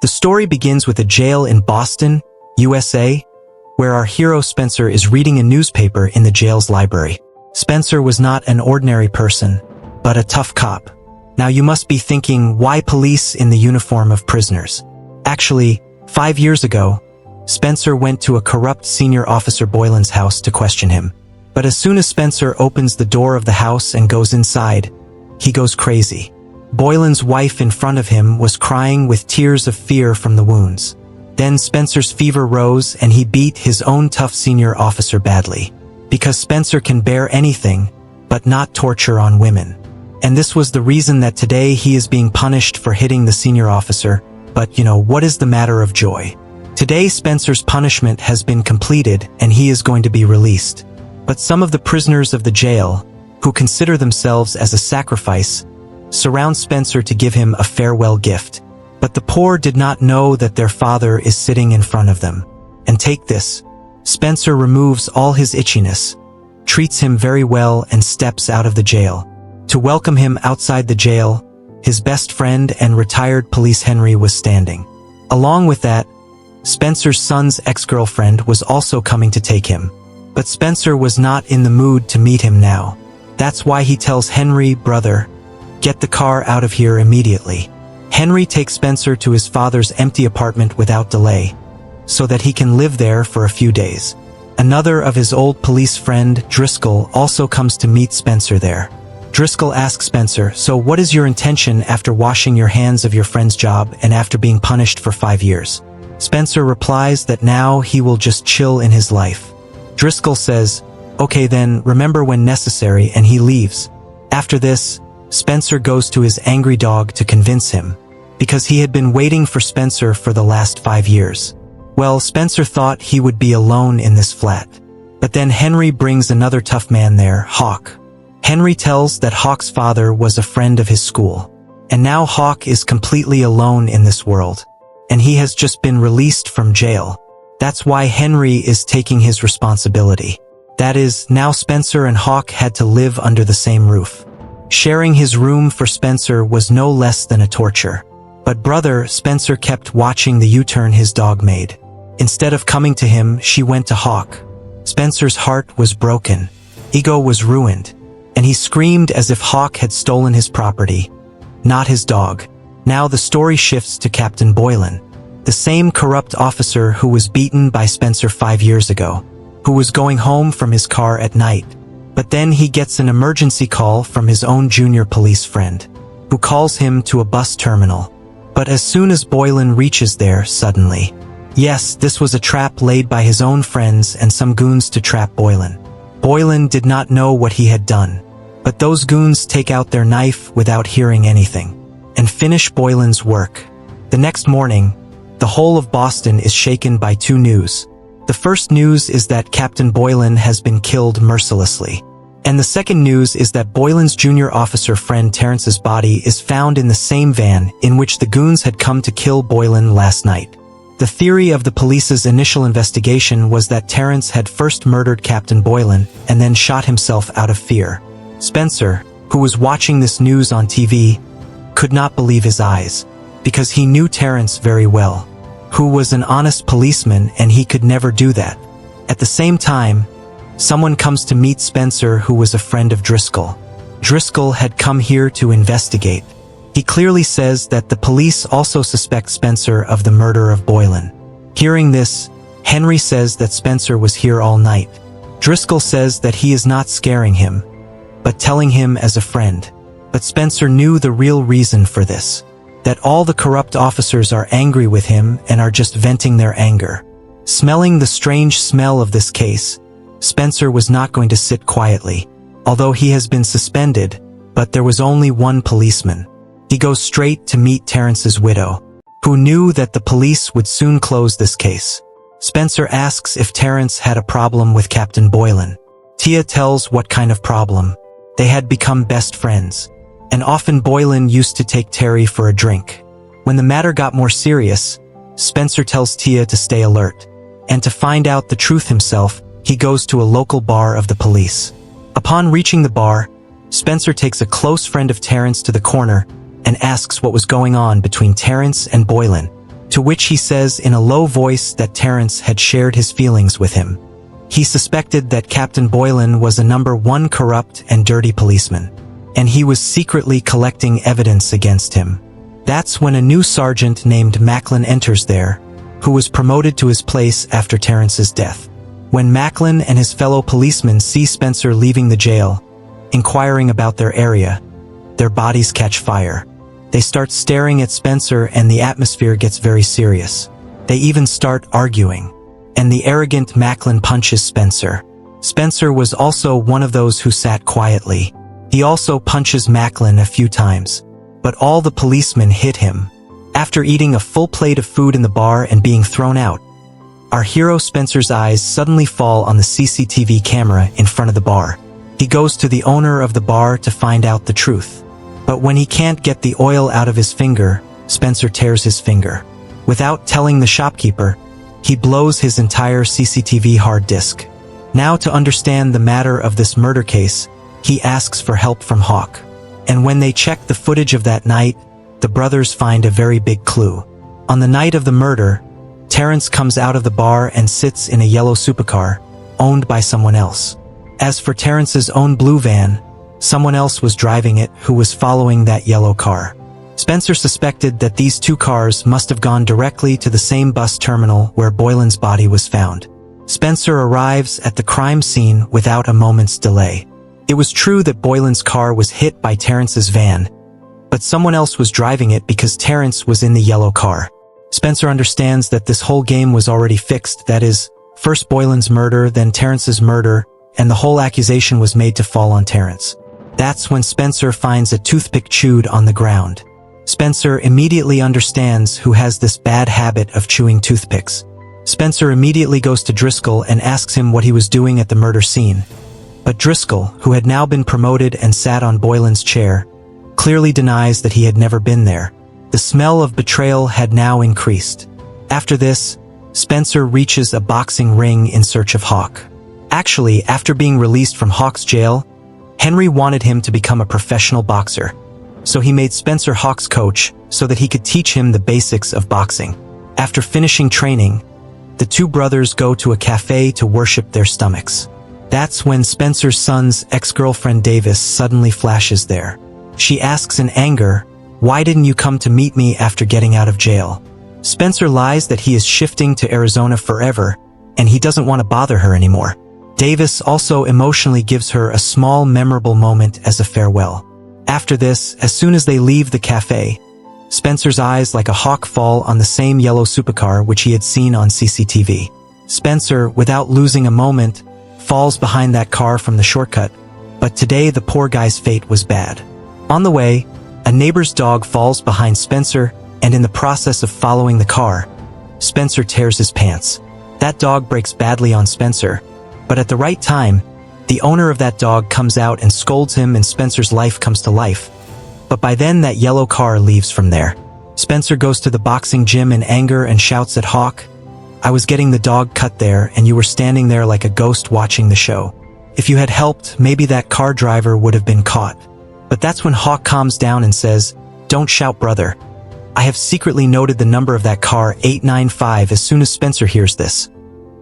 The story begins with a jail in Boston, USA, where our hero Spenser is reading a newspaper in the jail's library. Spenser was not an ordinary person, but a tough cop. Now you must be thinking, why police in the uniform of prisoners? Actually, 5 years ago, Spenser went to a corrupt senior officer Boylan's house to question him. But as soon as Spenser opens the door of the house and goes inside, he goes crazy. Boylan's wife in front of him was crying with tears of fear from the wounds. Then Spenser's fever rose and he beat his own tough senior officer badly. Because Spenser can bear anything, but not torture on women. And this was the reason that today he is being punished for hitting the senior officer. But what is the matter of joy? Today Spenser's punishment has been completed and he is going to be released. But some of the prisoners of the jail, who consider themselves as a sacrifice, surround Spenser to give him a farewell gift. But the poor did not know that their father is sitting in front of them. And take this. Spenser removes all his itchiness, treats him very well and steps out of the jail. To welcome him outside the jail, his best friend and retired police Henry was standing. Along with that, Spenser's son's ex-girlfriend was also coming to take him. But Spenser was not in the mood to meet him now. That's why he tells Henry, brother, get the car out of here immediately. Henry takes Spenser to his father's empty apartment without delay, so that he can live there for a few days. Another of his old police friend, Driscoll, also comes to meet Spenser there. Driscoll asks Spenser, so what is your intention after washing your hands of your friend's job and after being punished for 5 years? Spenser replies that now he will just chill in his life. Driscoll says, okay then, remember when necessary, and he leaves. After this, Spenser goes to his angry dog to convince him, because he had been waiting for Spenser for the last 5 years. Well, Spenser thought he would be alone in this flat. But then Henry brings another tough man there, Hawk. Henry tells that Hawk's father was a friend of his school. And now Hawk is completely alone in this world. And he has just been released from jail. That's why Henry is taking his responsibility. That is, now Spenser and Hawk had to live under the same roof. Sharing his room for Spenser was no less than a torture. But brother, Spenser kept watching the U-turn his dog made. Instead of coming to him, she went to Hawk. Spenser's heart was broken. Ego was ruined. And he screamed as if Hawk had stolen his property, not his dog. Now the story shifts to Captain Boylan, the same corrupt officer who was beaten by Spenser 5 years ago, who was going home from his car at night. But then he gets an emergency call from his own junior police friend, who calls him to a bus terminal. But as soon as Boylan reaches there, suddenly, yes, this was a trap laid by his own friends and some goons to trap Boylan. Boylan did not know what he had done. But those goons take out their knife without hearing anything, and finish Boylan's work. The next morning, the whole of Boston is shaken by 2 news. The first news is that Captain Boylan has been killed mercilessly. And the second news is that Boylan's junior officer friend Terrence's body is found in the same van in which the goons had come to kill Boylan last night. The theory of the police's initial investigation was that Terrence had first murdered Captain Boylan and then shot himself out of fear. Spenser, who was watching this news on TV, could not believe his eyes, because he knew Terrence very well, who was an honest policeman and he could never do that. At the same time, someone comes to meet Spenser who was a friend of Driscoll. Driscoll had come here to investigate. He clearly says that the police also suspect Spenser of the murder of Boylan. Hearing this, Henry says that Spenser was here all night. Driscoll says that he is not scaring him, but telling him as a friend. But Spenser knew the real reason for this, that all the corrupt officers are angry with him and are just venting their anger. Smelling the strange smell of this case, Spenser was not going to sit quietly, although he has been suspended, but there was only one policeman. He goes straight to meet Terrence's widow, who knew that the police would soon close this case. Spenser asks if Terrence had a problem with Captain Boylan. Tia tells what kind of problem. They had become best friends, and often Boylan used to take Terry for a drink. When the matter got more serious, Spenser tells Tia to stay alert, and to find out the truth himself, he goes to a local bar of the police. Upon reaching the bar, Spenser takes a close friend of Terrence to the corner and asks what was going on between Terrence and Boylan. to which he says in a low voice that Terrence had shared his feelings with him. He suspected that Captain Boylan was a #1 corrupt and dirty policeman, and he was secretly collecting evidence against him. That's when a new sergeant named Macklin enters there, who was promoted to his place after Terrence's death. When Macklin and his fellow policemen see Spenser leaving the jail, inquiring about their area, their bodies catch fire. They start staring at Spenser and the atmosphere gets very serious. They even start arguing, and the arrogant Macklin punches Spenser. Spenser was also one of those who sat quietly. He also punches Macklin a few times, but all the policemen hit him. After eating a full plate of food in the bar and being thrown out, our hero Spenser's eyes suddenly fall on the CCTV camera in front of the bar. He goes to the owner of the bar to find out the truth. But when he can't get the oil out of his finger, Spenser tears his finger. Without telling the shopkeeper, he blows his entire CCTV hard disk. Now to understand the matter of this murder case, he asks for help from Hawk. And when they check the footage of that night, the brothers find a very big clue. On the night of the murder, Terrence comes out of the bar and sits in a yellow supercar, owned by someone else. As for Terrence's own blue van, someone else was driving it who was following that yellow car. Spenser suspected that these two cars must have gone directly to the same bus terminal where Boylan's body was found. Spenser arrives at the crime scene without a moment's delay. It was true that Boylan's car was hit by Terrence's van, but someone else was driving it because Terrence was in the yellow car. Spenser understands that this whole game was already fixed, that is, first Boylan's murder, then Terrence's murder, and the whole accusation was made to fall on Terrence. That's when Spenser finds a toothpick chewed on the ground. Spenser immediately understands who has this bad habit of chewing toothpicks. Spenser immediately goes to Driscoll and asks him what he was doing at the murder scene. But Driscoll, who had now been promoted and sat on Boylan's chair, clearly denies that he had never been there. The smell of betrayal had now increased. After this, Spenser reaches a boxing ring in search of Hawk. Actually, after being released from Hawk's jail, Henry wanted him to become a professional boxer. So he made Spenser Hawk's coach so that he could teach him the basics of boxing. After finishing training, the two brothers go to a cafe to worship their stomachs. That's when Spenser's son's ex-girlfriend Davis suddenly flashes there. She asks in anger, "Why didn't you come to meet me after getting out of jail?" Spenser lies that he is shifting to Arizona forever, and he doesn't want to bother her anymore. Davis also emotionally gives her a small memorable moment as a farewell. After this, as soon as they leave the cafe, Spenser's eyes like a hawk fall on the same yellow supercar which he had seen on CCTV. Spenser, without losing a moment, falls behind that car from the shortcut, but today the poor guy's fate was bad. On the way, a neighbor's dog falls behind Spenser, and in the process of following the car, Spenser tears his pants. That dog breaks badly on Spenser, but at the right time, the owner of that dog comes out and scolds him and Spenser's life comes to life. But by then that yellow car leaves from there. Spenser goes to the boxing gym in anger and shouts at Hawk, "I was getting the dog cut there and you were standing there like a ghost watching the show. If you had helped, maybe that car driver would have been caught." But that's when Hawk calms down and says, "Don't shout, brother. I have secretly noted the number of that car, 895, as soon as Spenser hears this."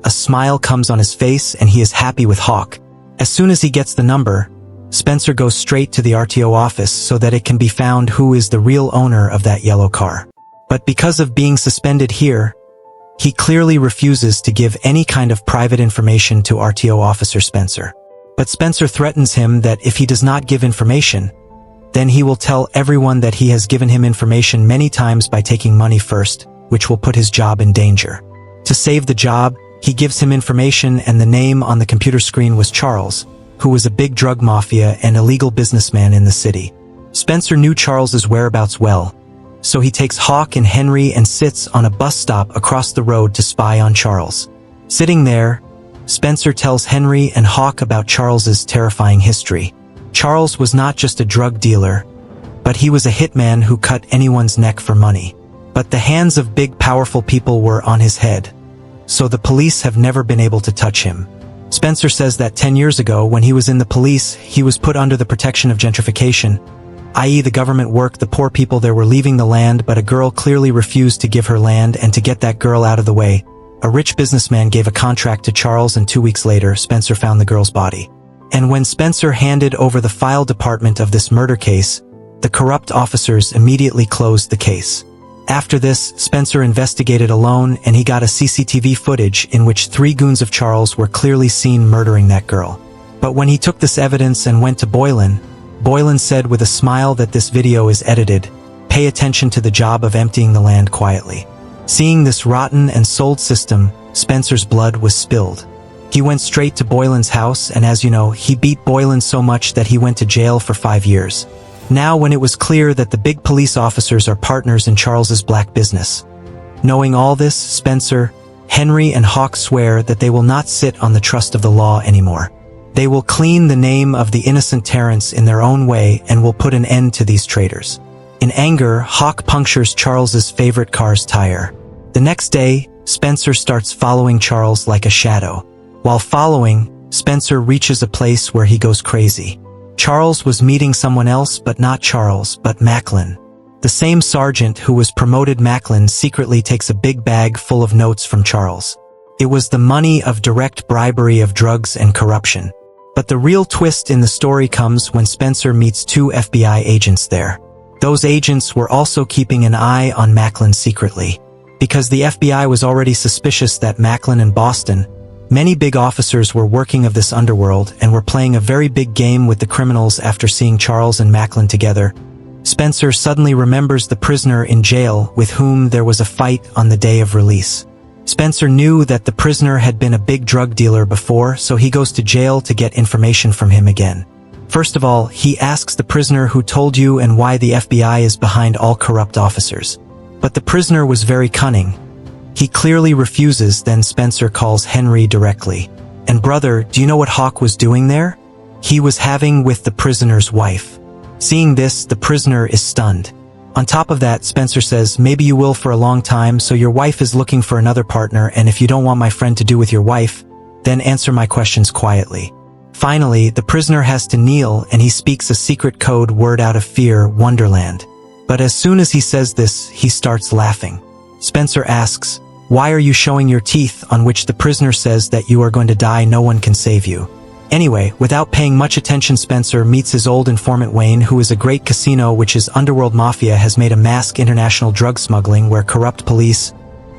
A smile comes on his face and he is happy with Hawk. As soon as he gets the number, Spenser goes straight to the RTO office so that it can be found who is the real owner of that yellow car. But because of being suspended here, he clearly refuses to give any kind of private information to RTO officer Spenser. But Spenser threatens him that if he does not give information, then he will tell everyone that he has given him information many times by taking money first, which will put his job in danger. To save the job, he gives him information and the name on the computer screen was Charles, who was a big drug mafia and illegal businessman in the city. Spenser knew Charles's whereabouts well, so he takes Hawk and Henry and sits on a bus stop across the road to spy on Charles. Sitting there, Spenser tells Henry and Hawk about Charles's terrifying history. Charles was not just a drug dealer, but he was a hitman who cut anyone's neck for money. But the hands of big powerful people were on his head, so the police have never been able to touch him. Spenser says that 10 years ago, when he was in the police, he was put under the protection of gentrification, i.e. the government work. The poor people there were leaving the land, but a girl clearly refused to give her land, and to get that girl out of the way, a rich businessman gave a contract to Charles, and 2 weeks later, Spenser found the girl's body. And when Spenser handed over the file department of this murder case, the corrupt officers immediately closed the case. After this, Spenser investigated alone, and he got a CCTV footage in which 3 goons of Charles were clearly seen murdering that girl. But when he took this evidence and went to Boylan said with a smile that this video is edited. Pay attention to the job of emptying the land quietly. Seeing this rotten and sold system, Spenser's blood was spilled. He went straight to Boylan's house, and as you know, he beat Boylan so much that he went to jail for 5 years. Now, when it was clear that the big police officers are partners in Charles's black business. Knowing all this, Spenser, Henry, and Hawk swear that they will not sit on the trust of the law anymore. They will clean the name of the innocent Terence in their own way and will put an end to these traitors. In anger, Hawk punctures Charles's favorite car's tire. The next day, Spenser starts following Charles like a shadow. While following, Spenser reaches a place where he goes crazy. Charles was meeting someone else, but not Charles, but Macklin. The same sergeant who was promoted. Macklin secretly takes a big bag full of notes from Charles. It was the money of direct bribery of drugs and corruption. But the real twist in the story comes when Spenser meets 2 FBI agents there. Those agents were also keeping an eye on Macklin secretly. Because the FBI was already suspicious that Macklin and Boston, many big officers were working of this underworld and were playing a very big game with the criminals. After seeing Charles and Macklin together, Spenser suddenly remembers the prisoner in jail with whom there was a fight on the day of release. Spenser knew that the prisoner had been a big drug dealer before, so he goes to jail to get information from him again. First of all, he asks the prisoner who told you and why the FBI is behind all corrupt officers. But the prisoner was very cunning. He clearly refuses. Then Spenser calls Henry directly. And brother, do you know what Hawk was doing there? He was having with the prisoner's wife. Seeing this, the prisoner is stunned. On top of that, Spenser says, maybe you will for a long time, so your wife is looking for another partner, and if you don't want my friend to do with your wife, then answer my questions quietly. Finally, the prisoner has to kneel, and he speaks a secret code word out of fear, Wonderland. But as soon as he says this, he starts laughing. Spenser asks, why are you showing your teeth? On which the prisoner says that you are going to die, no one can save you. Anyway, without paying much attention, Spenser meets his old informant Wayne, who is a great casino which is underworld mafia has made a mask international drug smuggling where corrupt police,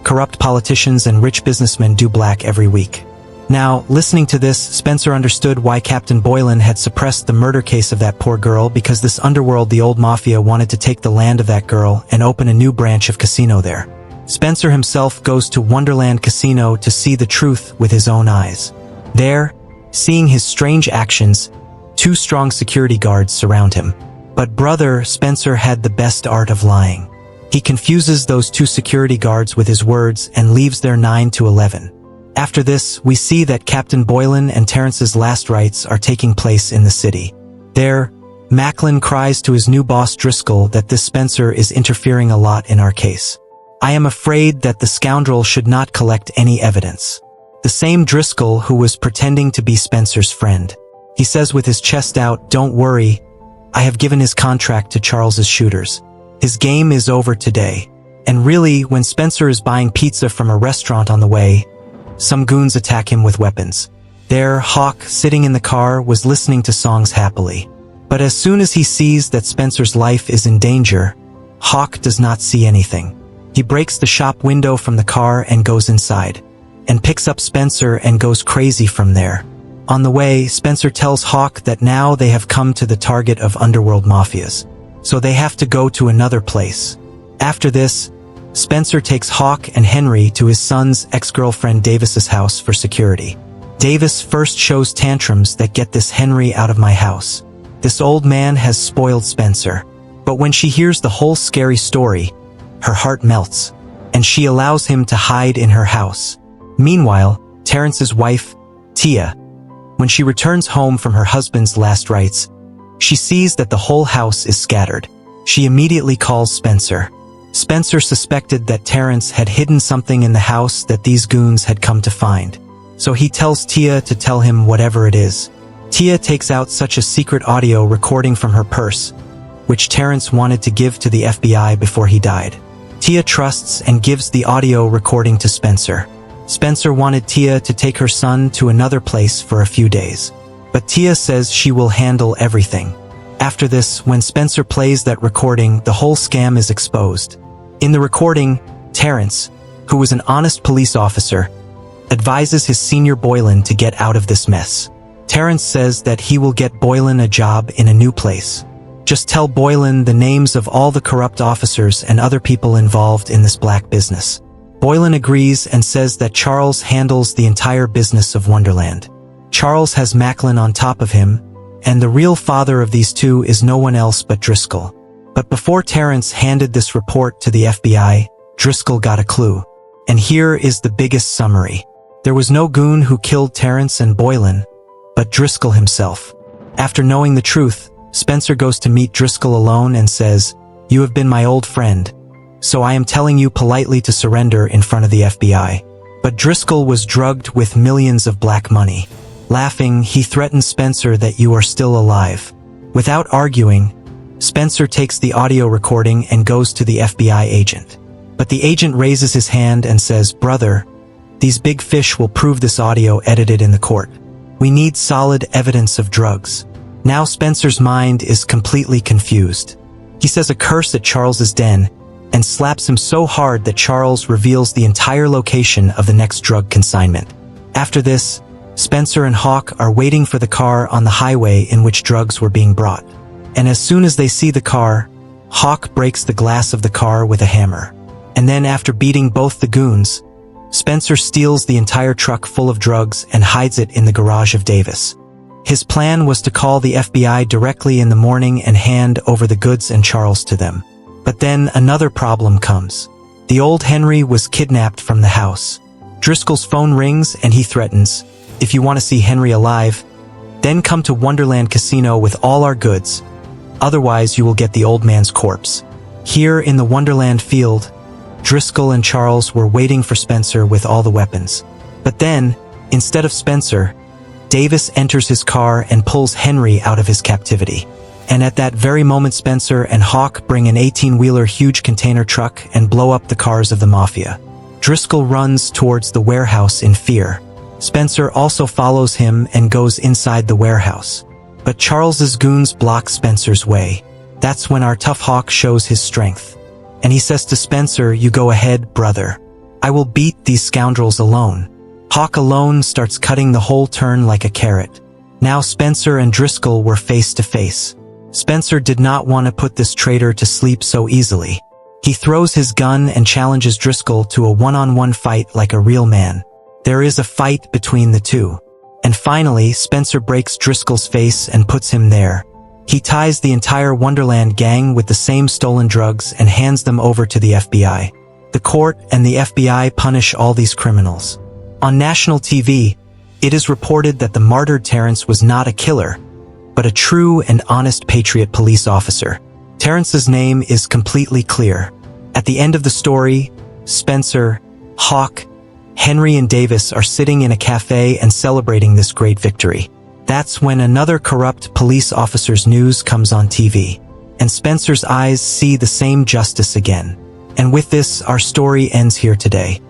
corrupt politicians, and rich businessmen do black every week. Now, listening to this, Spenser understood why Captain Boylan had suppressed the murder case of that poor girl, because this underworld, the old mafia, wanted to take the land of that girl and open a new branch of casino there. Spenser himself goes to Wonderland Casino to see the truth with his own eyes. There, seeing his strange actions, 2 strong security guards surround him. But brother, Spenser had the best art of lying. He confuses those 2 security guards with his words and leaves there 9 to 11. After this, we see that Captain Boylan and Terence's last rites are taking place in the city. There, Macklin cries to his new boss Driscoll that this Spenser is interfering a lot in our case. I am afraid that the scoundrel should not collect any evidence. The same Driscoll who was pretending to be Spenser's friend. He says with his chest out, don't worry, I have given his contract to Charles's shooters. His game is over today. And really, when Spenser is buying pizza from a restaurant on the way, some goons attack him with weapons. There, Hawk, sitting in the car, was listening to songs happily. But as soon as he sees that Spenser's life is in danger, Hawk does not see anything. He breaks the shop window from the car and goes inside, and picks up Spenser and goes crazy from there. On the way, Spenser tells Hawk that now they have come to the target of underworld mafias, so they have to go to another place. After this, Spenser takes Hawk and Henry to his son's ex-girlfriend Davis's house for security. Davis first shows tantrums that get this Henry out of my house. This old man has spoiled Spenser. But when she hears the whole scary story, her heart melts, and she allows him to hide in her house. Meanwhile, Terence's wife, Tia, when she returns home from her husband's last rites, she sees that the whole house is scattered. She immediately calls Spenser. Spenser suspected that Terence had hidden something in the house that these goons had come to find. So he tells Tia to tell him whatever it is. Tia takes out such a secret audio recording from her purse, which Terrence wanted to give to the FBI before he died. Tia trusts and gives the audio recording to Spenser. Spenser wanted Tia to take her son to another place for a few days. But Tia says she will handle everything. After this, when Spenser plays that recording, the whole scam is exposed. In the recording, Terrence, who was an honest police officer, advises his senior Boylan to get out of this mess. Terrence says that he will get Boylan a job in a new place. Just tell Boylan the names of all the corrupt officers and other people involved in this black business. Boylan agrees and says that Charles handles the entire business of Wonderland. Charles has Macklin on top of him, and the real father of these two is no one else but Driscoll. But before Terrence handed this report to the FBI, Driscoll got a clue. And here is the biggest summary. There was no goon who killed Terrence and Boylan, but Driscoll himself. After knowing the truth, Spenser goes to meet Driscoll alone and says, "You have been my old friend, so I am telling you politely to surrender in front of the FBI." But Driscoll was drugged with millions of black money. Laughing, he threatens Spenser that you are still alive. Without arguing, Spenser takes the audio recording and goes to the FBI agent. But the agent raises his hand and says, "Brother, these big fish will prove this audio edited in the court. We need solid evidence of drugs." Now Spenser's mind is completely confused. He says a curse at Charles's den and slaps him so hard that Charles reveals the entire location of the next drug consignment. After this, Spenser and Hawk are waiting for the car on the highway in which drugs were being brought. And as soon as they see the car, Hawk breaks the glass of the car with a hammer. And then after beating both the goons, Spenser steals the entire truck full of drugs and hides it in the garage of Davis. His plan was to call the FBI directly in the morning and hand over the goods and Charles to them. But then another problem comes. The old Henry was kidnapped from the house. Driscoll's phone rings and he threatens, "If you want to see Henry alive, then come to Wonderland Casino with all our goods. Otherwise you will get the old man's corpse." Here in the Wonderland field, Driscoll and Charles were waiting for Spenser with all the weapons. But then, instead of Spenser, Davis enters his car and pulls Henry out of his captivity. And at that very moment Spenser and Hawk bring an 18-wheeler huge container truck and blow up the cars of the Mafia. Driscoll runs towards the warehouse in fear. Spenser also follows him and goes inside the warehouse. But Charles's goons block Spenser's way. That's when our tough Hawk shows his strength. And he says to Spenser, "You go ahead, brother. I will beat these scoundrels alone." Hawk alone starts cutting the whole turn like a carrot. Now Spenser and Driscoll were face to face. Spenser did not want to put this traitor to sleep so easily. He throws his gun and challenges Driscoll to a one-on-one fight like a real man. There is a fight between the two. And finally, Spenser breaks Driscoll's face and puts him there. He ties the entire Wonderland gang with the same stolen drugs and hands them over to the FBI. The court and the FBI punish all these criminals. On national TV, it is reported that the martyred Terrence was not a killer, but a true and honest patriot police officer. Terrence's name is completely clear. At the end of the story, Spenser, Hawk, Henry and Davis are sitting in a cafe and celebrating this great victory. That's when another corrupt police officer's news comes on TV, and Spenser's eyes see the same justice again. And with this, our story ends here today.